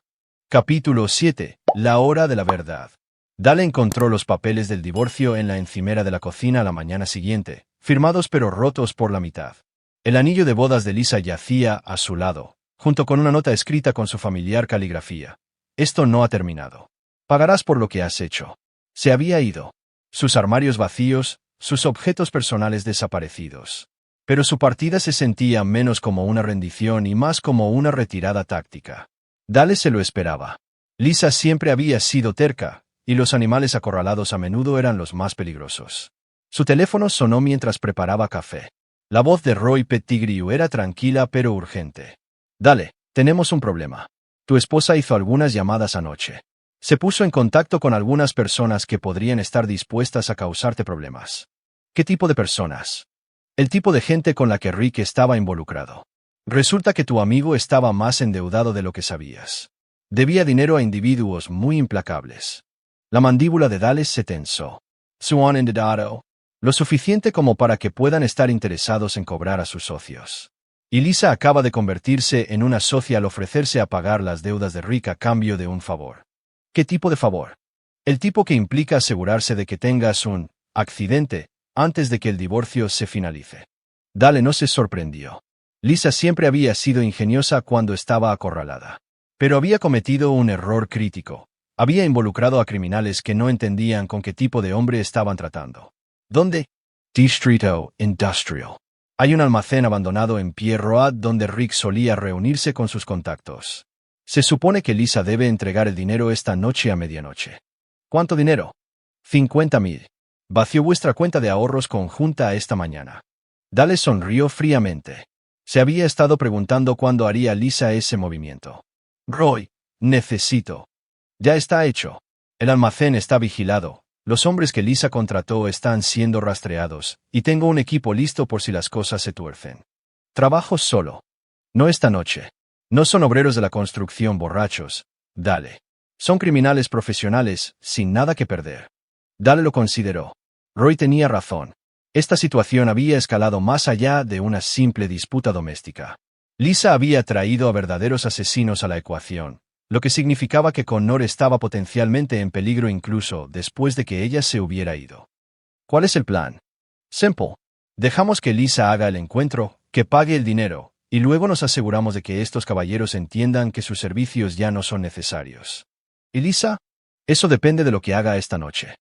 Capítulo 7. La hora de la verdad. Dale encontró los papeles del divorcio en la encimera de la cocina a la mañana siguiente, firmados pero rotos por la mitad. El anillo de bodas de Lisa yacía a su lado, junto con una nota escrita con su familiar caligrafía. Esto no ha terminado. Pagarás por lo que has hecho. Se había ido. Sus armarios vacíos, sus objetos personales desaparecidos. Pero su partida se sentía menos como una rendición y más como una retirada táctica. Dale se lo esperaba. Lisa siempre había sido terca, y los animales acorralados a menudo eran los más peligrosos. Su teléfono sonó mientras preparaba café. La voz de Roy Pettigrew era tranquila pero urgente. Dale, tenemos un problema. Tu esposa hizo algunas llamadas anoche. Se puso en contacto con algunas personas que podrían estar dispuestas a causarte problemas. ¿Qué tipo de personas? El tipo de gente con la que Rick estaba involucrado. Resulta que tu amigo estaba más endeudado de lo que sabías. Debía dinero a individuos muy implacables. La mandíbula de Dallas se tensó. ¿Su endeudado? Lo suficiente como para que puedan estar interesados en cobrar a sus socios. Y Lisa acaba de convertirse en una socia al ofrecerse a pagar las deudas de Rick a cambio de un favor. ¿Qué tipo de favor? El tipo que implica asegurarse de que tengas un accidente antes de que el divorcio se finalice. Dale no se sorprendió. Lisa siempre había sido ingeniosa cuando estaba acorralada. Pero había cometido un error crítico. Había involucrado a criminales que no entendían con qué tipo de hombre estaban tratando. ¿Dónde? Distrito Industrial. Hay un almacén abandonado en Pierre Road donde Rick solía reunirse con sus contactos. Se supone que Lisa debe entregar el dinero esta noche a medianoche. ¿Cuánto dinero? 50,000. Vació vuestra cuenta de ahorros conjunta esta mañana. Dale sonrió fríamente. Se había estado preguntando cuándo haría Lisa ese movimiento. Roy, necesito. Ya está hecho. El almacén está vigilado. Los hombres que Lisa contrató están siendo rastreados, y tengo un equipo listo por si las cosas se tuercen. Trabajo solo. No esta noche. No son obreros de la construcción borrachos. Dale. Son criminales profesionales, sin nada que perder. Dale lo consideró. Roy tenía razón. Esta situación había escalado más allá de una simple disputa doméstica. Lisa había traído a verdaderos asesinos a la ecuación, lo que significaba que Connor estaba potencialmente en peligro incluso después de que ella se hubiera ido. ¿Cuál es el plan? Simple. Dejamos que Lisa haga el encuentro, que pague el dinero, y luego nos aseguramos de que estos caballeros entiendan que sus servicios ya no son necesarios. ¿Y Lisa? Eso depende de lo que haga esta noche.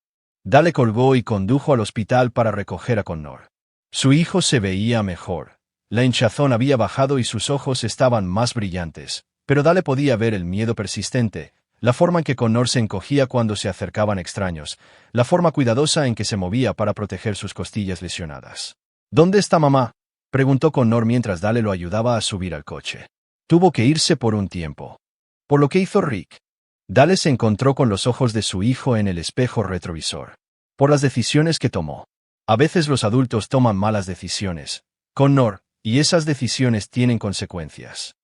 Dale colgó y condujo al hospital para recoger a Connor. Su hijo se veía mejor. La hinchazón había bajado y sus ojos estaban más brillantes, pero Dale podía ver el miedo persistente, la forma en que Connor se encogía cuando se acercaban extraños, la forma cuidadosa en que se movía para proteger sus costillas lesionadas. ¿Dónde está mamá?, preguntó Connor mientras Dale lo ayudaba a subir al coche. Tuvo que irse por un tiempo. ¿Por lo que hizo Rick? Dale se encontró con los ojos de su hijo en el espejo retrovisor. Por las decisiones que tomó. A veces los adultos toman malas decisiones, Connor, y esas decisiones tienen consecuencias.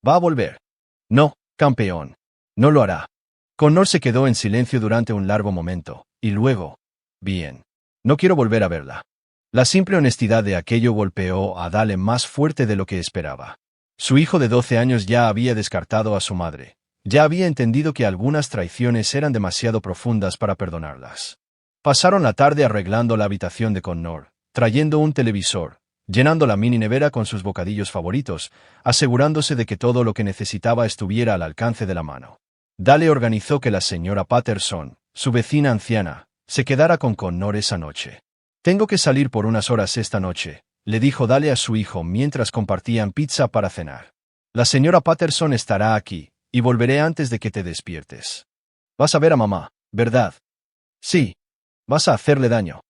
¿Va a volver? No, campeón. No lo hará. Connor se quedó en silencio durante un largo momento, y luego, bien. No quiero volver a verla. La simple honestidad de aquello golpeó a Dale más fuerte de lo que esperaba. Su hijo de 12 años ya había descartado a su madre. Ya había entendido que algunas traiciones eran demasiado profundas para perdonarlas. Pasaron la tarde arreglando la habitación de Connor, trayendo un televisor, llenando la mini nevera con sus bocadillos favoritos, asegurándose de que todo lo que necesitaba estuviera al alcance de la mano. Dale organizó que la señora Patterson, su vecina anciana, se quedara con Connor esa noche. Tengo que salir por unas horas esta noche, le dijo Dale a su hijo mientras compartían pizza para cenar. La señora Patterson estará aquí, y volveré antes de que te despiertes. Vas a ver a mamá, ¿verdad? Sí. Vas a hacerle daño.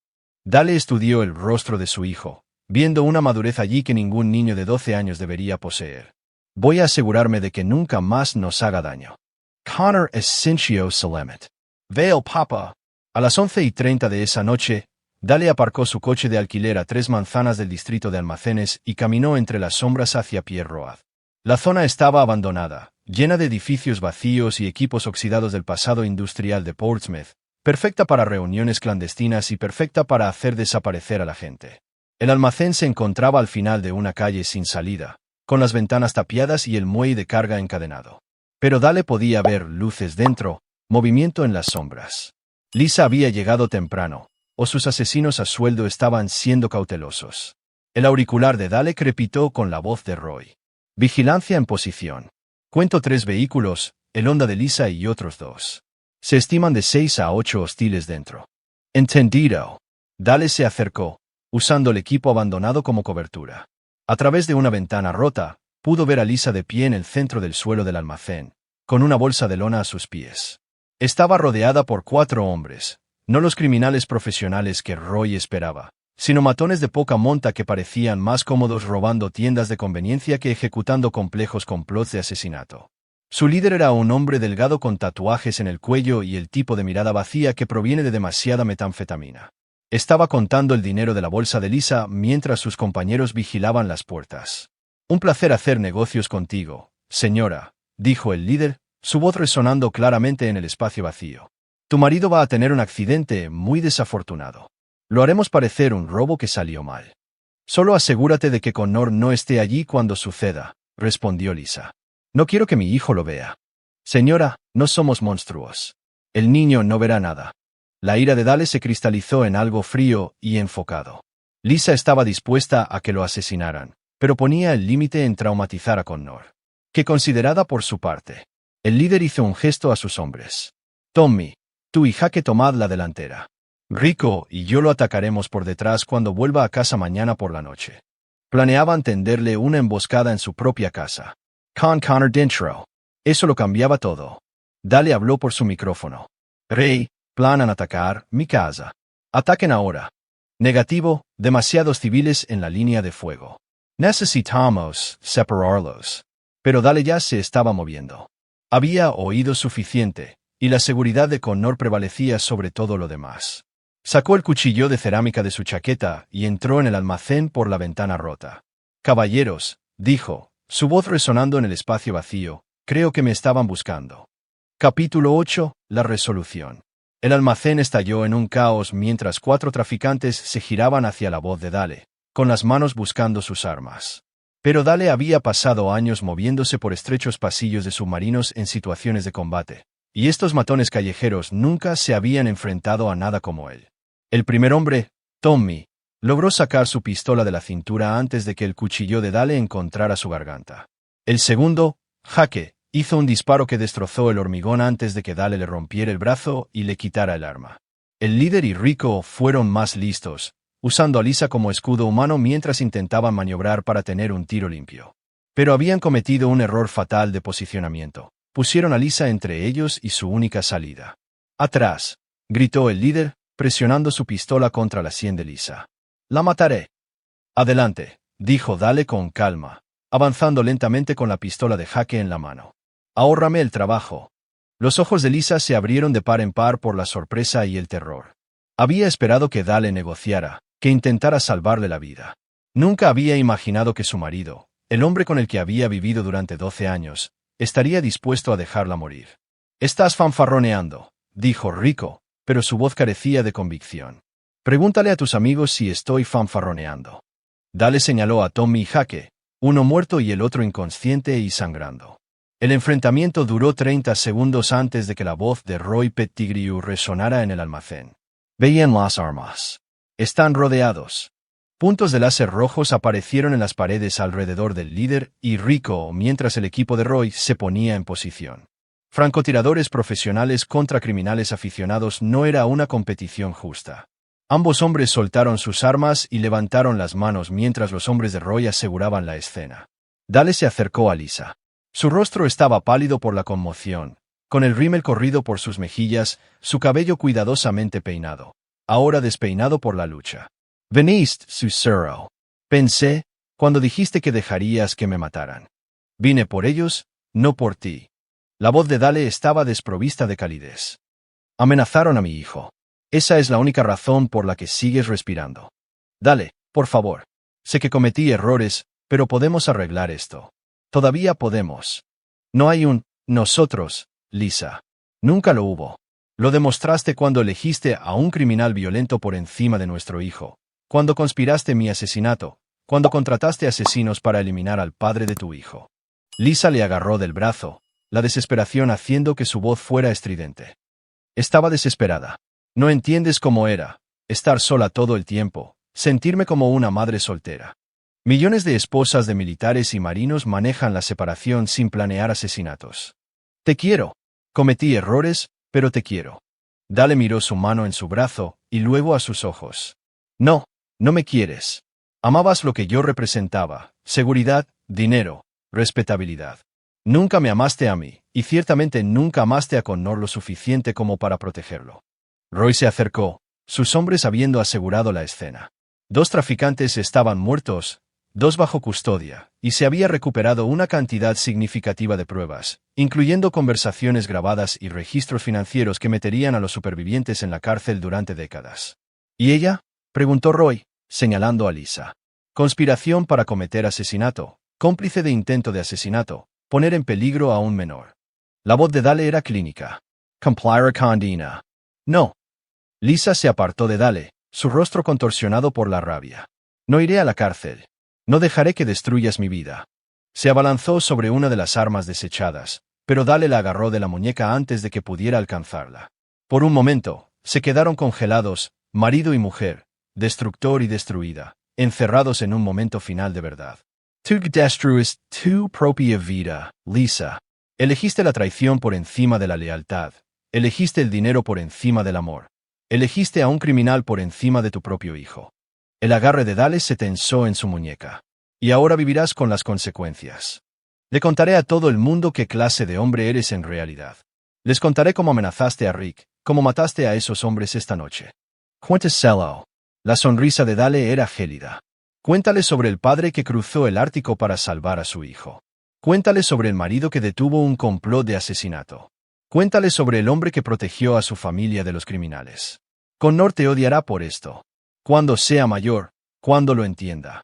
Dale estudió el rostro de su hijo, viendo una madurez allí que ningún niño de 12 años debería poseer. Voy a asegurarme de que nunca más nos haga daño. Connor Essencio Salemet. Vale, papa. A las 11:30 de esa noche, Dale aparcó su coche de alquiler a 3 manzanas del distrito de almacenes y caminó entre las sombras hacia Pierre Road. La zona estaba abandonada, llena de edificios vacíos y equipos oxidados del pasado industrial de Portsmouth, Perfecta para reuniones clandestinas y perfecta para hacer desaparecer a la gente. El almacén se encontraba al final de una calle sin salida, con las ventanas tapiadas y el muelle de carga encadenado. Pero Dale podía ver luces dentro, movimiento en las sombras. Lisa había llegado temprano, o sus asesinos a sueldo estaban siendo cautelosos. El auricular de Dale crepitó con la voz de Roy. Vigilancia en posición. Cuento 3 vehículos, el Honda de Lisa y otros 2. Se estiman de 6 a 8 hostiles dentro. Entendido. Dale se acercó, usando el equipo abandonado como cobertura. A través de una ventana rota, pudo ver a Lisa de pie en el centro del suelo del almacén, con una bolsa de lona a sus pies. Estaba rodeada por 4 hombres, no los criminales profesionales que Roy esperaba, sino matones de poca monta que parecían más cómodos robando tiendas de conveniencia que ejecutando complejos complots de asesinato. Su líder era un hombre delgado con tatuajes en el cuello y el tipo de mirada vacía que proviene de demasiada metanfetamina. Estaba contando el dinero de la bolsa de Lisa mientras sus compañeros vigilaban las puertas. Un placer hacer negocios contigo, señora, dijo el líder, su voz resonando claramente en el espacio vacío. Tu marido va a tener un accidente muy desafortunado. Lo haremos parecer un robo que salió mal. Solo asegúrate de que Connor no esté allí cuando suceda, respondió Lisa. No quiero que mi hijo lo vea. Señora, no somos monstruos. El niño no verá nada. La ira de Dale se cristalizó en algo frío y enfocado. Lisa estaba dispuesta a que lo asesinaran, pero ponía el límite en traumatizar a Connor. Que considerada por su parte. El líder hizo un gesto a sus hombres. Tommy, tú y Jaque tomad la delantera. Rico y yo lo atacaremos por detrás cuando vuelva a casa mañana por la noche. Planeaban tenderle una emboscada en su propia casa. Con Connor dentro. Eso lo cambiaba todo. Dale habló por su micrófono. Rey, planean atacar mi casa. Ataquen ahora. Negativo, demasiados civiles en la línea de fuego. Necesitamos separarlos. Pero Dale ya se estaba moviendo. Había oído suficiente, y la seguridad de Connor prevalecía sobre todo lo demás. Sacó el cuchillo de cerámica de su chaqueta y entró en el almacén por la ventana rota. Caballeros, dijo, su voz resonando en el espacio vacío, creo que me estaban buscando. Capítulo 8. La resolución. El almacén estalló en un caos mientras 4 traficantes se giraban hacia la voz de Dale, con las manos buscando sus armas. Pero Dale había pasado años moviéndose por estrechos pasillos de submarinos en situaciones de combate, y estos matones callejeros nunca se habían enfrentado a nada como él. El primer hombre, Tommy, logró sacar su pistola de la cintura antes de que el cuchillo de Dale encontrara su garganta. El segundo, Jaque, hizo un disparo que destrozó el hormigón antes de que Dale le rompiera el brazo y le quitara el arma. El líder y Rico fueron más listos, usando a Lisa como escudo humano mientras intentaban maniobrar para tener un tiro limpio. Pero habían cometido un error fatal de posicionamiento. Pusieron a Lisa entre ellos y su única salida. ¡Atrás!, gritó el líder, presionando su pistola contra la sien de Lisa. ¡La mataré! Adelante, dijo Dale con calma, avanzando lentamente con la pistola de Jaque en la mano. Ahórrame el trabajo. Los ojos de Lisa se abrieron de par en par por la sorpresa y el terror. Había esperado que Dale negociara, que intentara salvarle la vida. Nunca había imaginado que su marido, el hombre con el que había vivido durante 12 años, estaría dispuesto a dejarla morir. Estás fanfarroneando, dijo Rico, pero su voz carecía de convicción. Pregúntale a tus amigos si estoy fanfarroneando. Dale señaló a Tommy y Jaque, uno muerto y el otro inconsciente y sangrando. El enfrentamiento duró 30 segundos antes de que la voz de Roy Pettigrew resonara en el almacén. Veían las armas. Están rodeados. Puntos de láser rojos aparecieron en las paredes alrededor del líder y Rico mientras el equipo de Roy se ponía en posición. Francotiradores profesionales contra criminales aficionados no era una competición justa. Ambos hombres soltaron sus armas y levantaron las manos mientras los hombres de Roy aseguraban la escena. Dale se acercó a Lisa. Su rostro estaba pálido por la conmoción, con el rímel corrido por sus mejillas, su cabello cuidadosamente peinado, ahora despeinado por la lucha. Veniste, susurró. Pensé, cuando dijiste que dejarías que me mataran. Vine por ellos, no por ti. La voz de Dale estaba desprovista de calidez. Amenazaron a mi hijo. Esa es la única razón por la que sigues respirando. Dale, por favor. Sé que cometí errores, pero podemos arreglar esto. Todavía podemos. No hay un nosotros, Lisa. Nunca lo hubo. Lo demostraste cuando elegiste a un criminal violento por encima de nuestro hijo, cuando conspiraste mi asesinato, cuando contrataste asesinos para eliminar al padre de tu hijo. Lisa le agarró del brazo, la desesperación haciendo que su voz fuera estridente. Estaba desesperada. No entiendes cómo era, estar sola todo el tiempo, sentirme como una madre soltera. Millones de esposas de militares y marinos manejan la separación sin planear asesinatos. Te quiero. Cometí errores, pero te quiero. Dale miró su mano en su brazo, y luego a sus ojos. No, no me quieres. Amabas lo que yo representaba, seguridad, dinero, respetabilidad. Nunca me amaste a mí, y ciertamente nunca amaste a Connor lo suficiente como para protegerlo. Roy se acercó, sus hombres habiendo asegurado la escena. 2 traficantes estaban muertos, 2 bajo custodia, y se había recuperado una cantidad significativa de pruebas, incluyendo conversaciones grabadas y registros financieros que meterían a los supervivientes en la cárcel durante décadas. ¿Y ella? Preguntó Roy, señalando a Lisa. Conspiración para cometer asesinato, cómplice de intento de asesinato, poner en peligro a un menor. La voz de Dale era clínica. Complyra condena. No. Lisa se apartó de Dale, su rostro contorsionado por la rabia. No iré a la cárcel. No dejaré que destruyas mi vida. Se abalanzó sobre una de las armas desechadas, pero Dale la agarró de la muñeca antes de que pudiera alcanzarla. Por un momento, se quedaron congelados, marido y mujer, destructor y destruida, encerrados en un momento final de verdad. Tú destruyes tu propia vida, Lisa. Elegiste la traición por encima de la lealtad. Elegiste el dinero por encima del amor. Elegiste a un criminal por encima de tu propio hijo. El agarre de Dale se tensó en su muñeca. Y ahora vivirás con las consecuencias. Le contaré a todo el mundo qué clase de hombre eres en realidad. Les contaré cómo amenazaste a Rick, cómo mataste a esos hombres esta noche. Cuénteselo. La sonrisa de Dale era gélida. Cuéntale sobre el padre que cruzó el Ártico para salvar a su hijo. Cuéntale sobre el marido que detuvo un complot de asesinato. Cuéntale sobre el hombre que protegió a su familia de los criminales. Connor te odiará por esto. Cuando sea mayor, cuando lo entienda.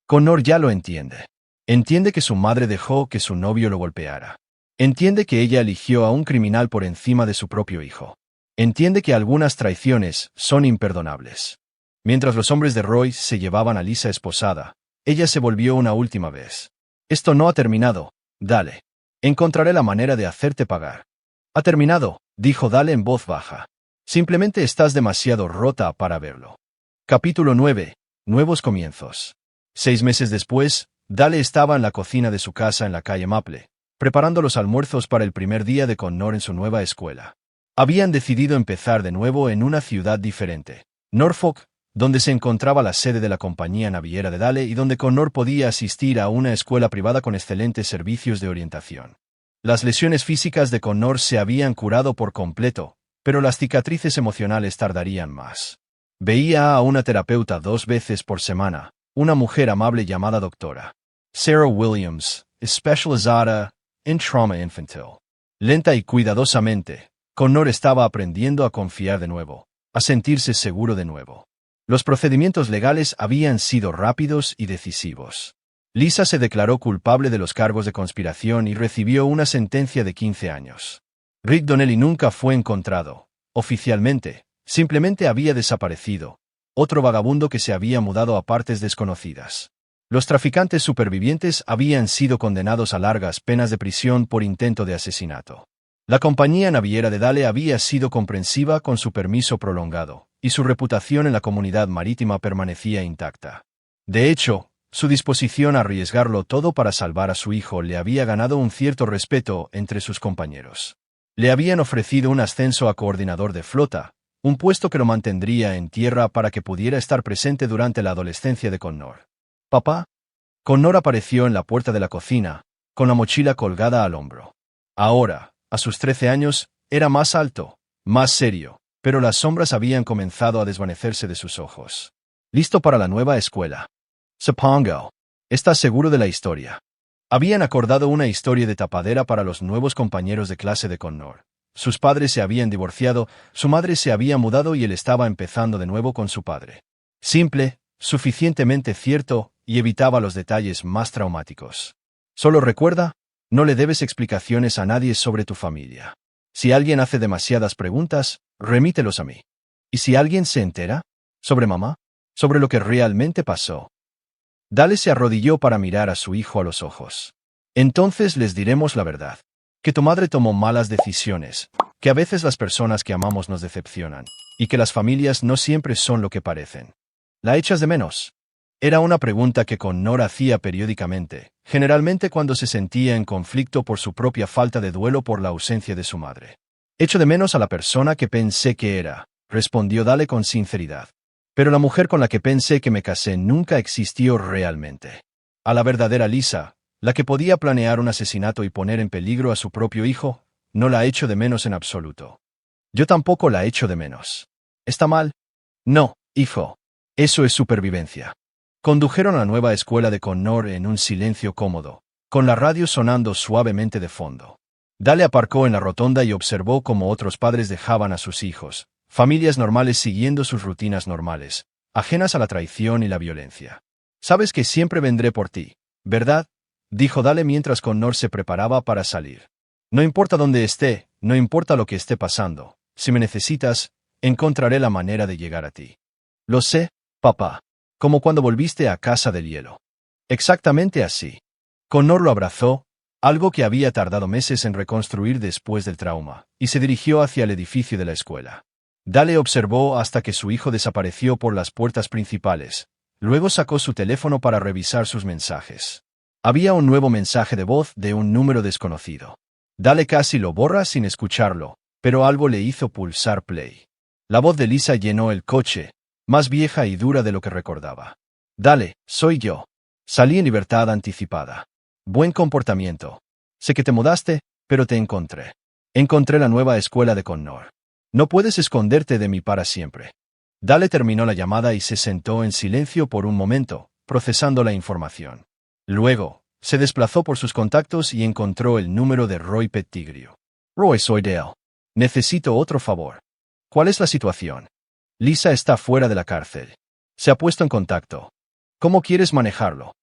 Connor ya lo entiende. Entiende que su madre dejó que su novio lo golpeara. Entiende que ella eligió a un criminal por encima de su propio hijo. Entiende que algunas traiciones son imperdonables. Mientras los hombres de Roy se llevaban a Lisa esposada, ella se volvió una última vez. Esto no ha terminado, Dale. Encontraré la manera de hacerte pagar. Ha terminado, dijo Dale en voz baja. Simplemente estás demasiado rota para verlo. Capítulo 9. Nuevos comienzos. 6 meses después, Dale estaba en la cocina de su casa en la calle Maple, preparando los almuerzos para el primer día de Connor en su nueva escuela. Habían decidido empezar de nuevo en una ciudad diferente, Norfolk, donde se encontraba la sede de la compañía naviera de Dale y donde Connor podía asistir a una escuela privada con excelentes servicios de orientación. Las lesiones físicas de Connor se habían curado por completo, pero las cicatrices emocionales tardarían más. Veía a una terapeuta 2 veces por semana, una mujer amable llamada doctora Sarah Williams, especializada en trauma infantil. Lenta y cuidadosamente, Connor estaba aprendiendo a confiar de nuevo, a sentirse seguro de nuevo. Los procedimientos legales habían sido rápidos y decisivos. Lisa se declaró culpable de los cargos de conspiración y recibió una sentencia de 15 años. Rick Donnelly nunca fue encontrado, oficialmente, simplemente había desaparecido, otro vagabundo que se había mudado a partes desconocidas. Los traficantes supervivientes habían sido condenados a largas penas de prisión por intento de asesinato. La compañía naviera de Dale había sido comprensiva con su permiso prolongado, y su reputación en la comunidad marítima permanecía intacta. De hecho, su disposición a arriesgarlo todo para salvar a su hijo le había ganado un cierto respeto entre sus compañeros. Le habían ofrecido un ascenso a coordinador de flota, un puesto que lo mantendría en tierra para que pudiera estar presente durante la adolescencia de Connor. «¿Papá?» Connor apareció en la puerta de la cocina, con la mochila colgada al hombro. Ahora, a sus 13 años, era más alto, más serio, pero las sombras habían comenzado a desvanecerse de sus ojos. ¿Listo para la nueva escuela? Supongo. ¿Estás seguro de la historia? Habían acordado una historia de tapadera para los nuevos compañeros de clase de Connor. Sus padres se habían divorciado, su madre se había mudado y él estaba empezando de nuevo con su padre. Simple, suficientemente cierto, y evitaba los detalles más traumáticos. Solo recuerda, no le debes explicaciones a nadie sobre tu familia. Si alguien hace demasiadas preguntas, remítelos a mí. ¿Y si alguien se entera? ¿Sobre mamá? ¿Sobre lo que realmente pasó? Dale se arrodilló para mirar a su hijo a los ojos. Entonces les diremos la verdad. Que tu madre tomó malas decisiones, que a veces las personas que amamos nos decepcionan, y que las familias no siempre son lo que parecen. ¿La echas de menos? Era una pregunta que Connor hacía periódicamente, generalmente cuando se sentía en conflicto por su propia falta de duelo por la ausencia de su madre. Echo de menos a la persona que pensé que era, respondió Dale con sinceridad. Pero la mujer con la que pensé que me casé nunca existió realmente. A la verdadera Lisa, la que podía planear un asesinato y poner en peligro a su propio hijo, no la echo de menos en absoluto. Yo tampoco la echo de menos. ¿Está mal? No, hijo. Eso es supervivencia. Condujeron a la nueva escuela de Connor en un silencio cómodo, con la radio sonando suavemente de fondo. Dale aparcó en la rotonda y observó cómo otros padres dejaban a sus hijos, familias normales siguiendo sus rutinas normales, ajenas a la traición y la violencia. Sabes que siempre vendré por ti, ¿verdad? Dijo Dale mientras Connor se preparaba para salir. No importa dónde esté, no importa lo que esté pasando, si me necesitas, encontraré la manera de llegar a ti. Lo sé, papá. Como cuando volviste a Casa del Hielo. Exactamente así. Connor lo abrazó, algo que había tardado meses en reconstruir después del trauma, y se dirigió hacia el edificio de la escuela. Dale observó hasta que su hijo desapareció por las puertas principales. Luego sacó su teléfono para revisar sus mensajes. Había un nuevo mensaje de voz de un número desconocido. Dale casi lo borra sin escucharlo, pero algo le hizo pulsar play. La voz de Lisa llenó el coche, más vieja y dura de lo que recordaba. Dale, soy yo. Salí en libertad anticipada. Buen comportamiento. Sé que te mudaste, pero te encontré. Encontré la nueva escuela de Connor. No puedes esconderte de mí para siempre. Dale terminó la llamada y se sentó en silencio por un momento, procesando la información. Luego, se desplazó por sus contactos y encontró el número de Roy Pettigrew. Roy, soy Dale. Necesito otro favor. ¿Cuál es la situación? Lisa está fuera de la cárcel. Se ha puesto en contacto. ¿Cómo quieres manejarlo?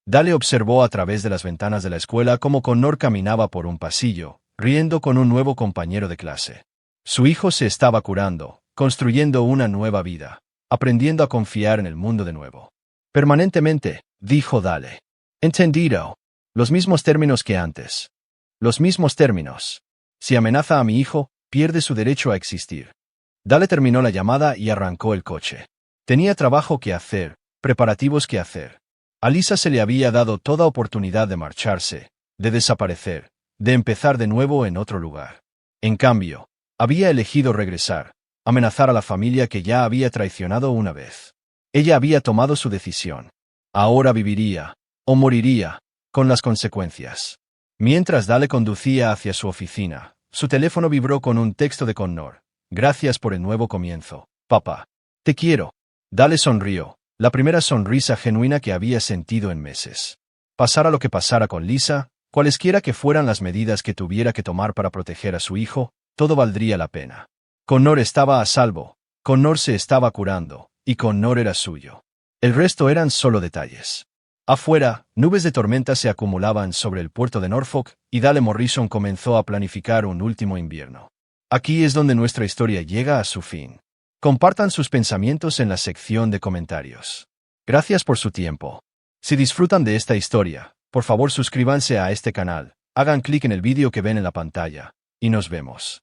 Dale observó a través de las ventanas de la escuela cómo Connor caminaba por un pasillo, riendo con un nuevo compañero de clase. Su hijo se estaba curando, construyendo una nueva vida, aprendiendo a confiar en el mundo de nuevo. Permanentemente, dijo Dale. Entendido. Los mismos términos que antes. Los mismos términos. Si amenaza a mi hijo, pierde su derecho a existir. Dale terminó la llamada y arrancó el coche. Tenía trabajo que hacer, preparativos que hacer. A Lisa se le había dado toda oportunidad de marcharse, de desaparecer, de empezar de nuevo en otro lugar. En cambio, había elegido regresar, amenazar a la familia que ya había traicionado una vez. Ella había tomado su decisión. Ahora viviría, o moriría, con las consecuencias. Mientras Dale conducía hacia su oficina, su teléfono vibró con un texto de Connor. Gracias por el nuevo comienzo, papá. Te quiero. Dale sonrió, la primera sonrisa genuina que había sentido en meses. Pasara lo que pasara con Lisa, cualesquiera que fueran las medidas que tuviera que tomar para proteger a su hijo, todo valdría la pena. Connor estaba a salvo, Connor se estaba curando, y Connor era suyo. El resto eran solo detalles. Afuera, nubes de tormenta se acumulaban sobre el puerto de Norfolk, y Dale Morrison comenzó a planificar un último invierno. Aquí es donde nuestra historia llega a su fin. Compartan sus pensamientos en la sección de comentarios. Gracias por su tiempo. Si disfrutan de esta historia, por favor suscríbanse a este canal, hagan clic en el vídeo que ven en la pantalla, y nos vemos.